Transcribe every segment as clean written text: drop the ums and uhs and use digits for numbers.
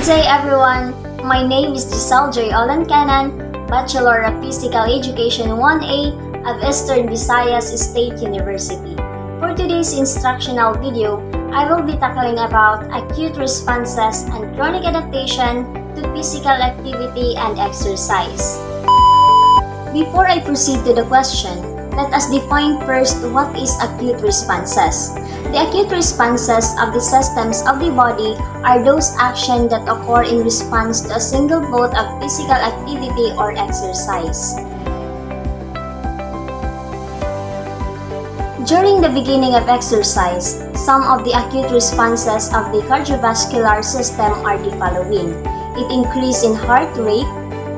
Good day everyone! My name is Giselle Joy Olancanan, Bachelor of Physical Education 1A of Eastern Visayas State University. For today's instructional video, I will be tackling about acute responses and chronic adaptation to physical activity and exercise. Before I proceed to the question, let us define first what is acute responses. The acute responses of the systems of the body are those actions that occur in response to a single bout of physical activity or exercise. During the beginning of exercise, some of the acute responses of the cardiovascular system are the following. It increase in heart rate,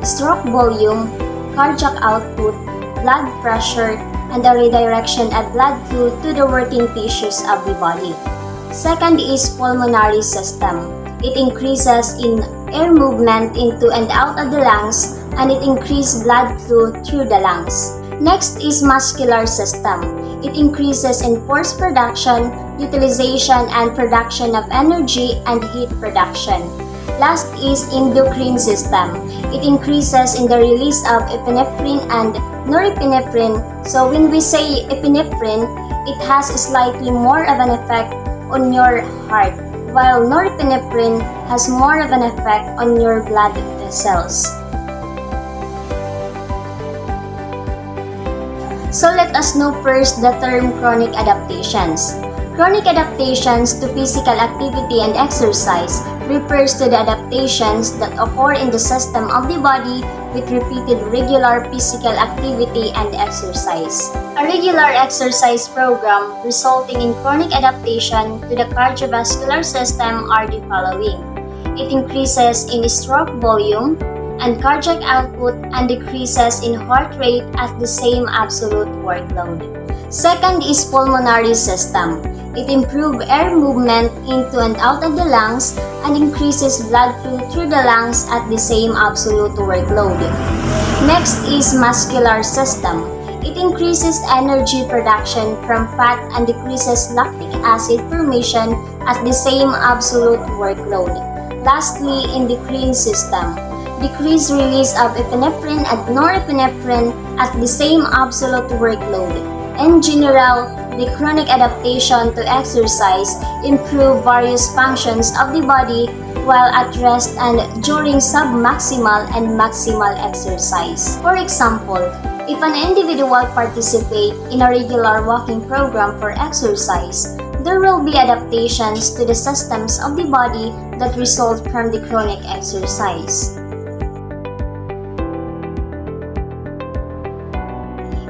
stroke volume, cardiac output, blood pressure, and the redirection of blood flow to the working tissues of the body. Second is pulmonary system. It increases in air movement into and out of the lungs, and it increases blood flow through the lungs. Next is muscular system. It increases in force production, utilization, and production of energy and heat production. Last is endocrine system. It increases in the release of epinephrine and norepinephrine. So when we say epinephrine, it has slightly more of an effect on your heart, while norepinephrine has more of an effect on your blood vessels. So let us know first the term chronic adaptations. Chronic adaptations to physical activity and exercise refers to the adaptations that occur in the system of the body with repeated regular physical activity and exercise. A regular exercise program resulting in chronic adaptation to the cardiovascular system are the following. It increases in stroke volume and cardiac output and decreases in heart rate at the same absolute workload. Second is pulmonary system. It improves air movement into and out of the lungs and increases blood flow through the lungs at the same absolute workload. Next is muscular system. It increases energy production from fat and decreases lactic acid formation at the same absolute workload. Lastly, endocrine system. Decreased release of epinephrine and norepinephrine at the same absolute workload. In general, the chronic adaptation to exercise improve various functions of the body while at rest and during submaximal and maximal exercise. For example, if an individual participates in a regular walking program for exercise, there will be adaptations to the systems of the body that result from the chronic exercise.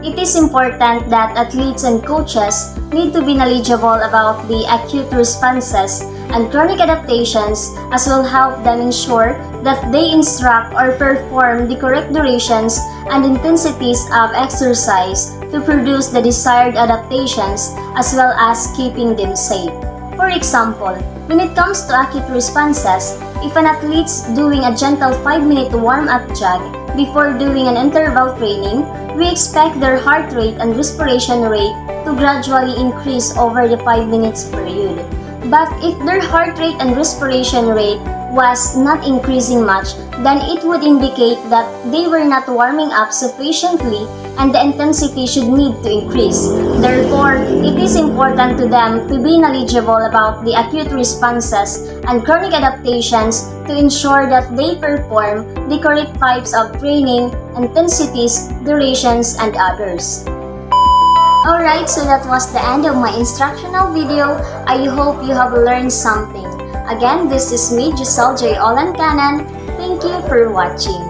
It is important that athletes and coaches need to be knowledgeable about the acute responses and chronic adaptations, as will help them ensure that they instruct or perform the correct durations and intensities of exercise to produce the desired adaptations as well as keeping them safe. For example, when it comes to acute responses, if an athlete's doing a gentle 5-minute warm-up jog before doing an interval training, we expect their heart rate and respiration rate to gradually increase over the 5 minutes period. But if their heart rate and respiration rate was not increasing much, then it would indicate that they were not warming up sufficiently and the intensity should need to increase. Therefore, it is important to them to be knowledgeable about the acute responses and chronic adaptations to ensure that they perform the correct types of training, intensities, durations, and others. Alright, so that was the end of my instructional video. I hope you have learned something. Again, this is me, Giselle J. Olancanan. Thank you for watching.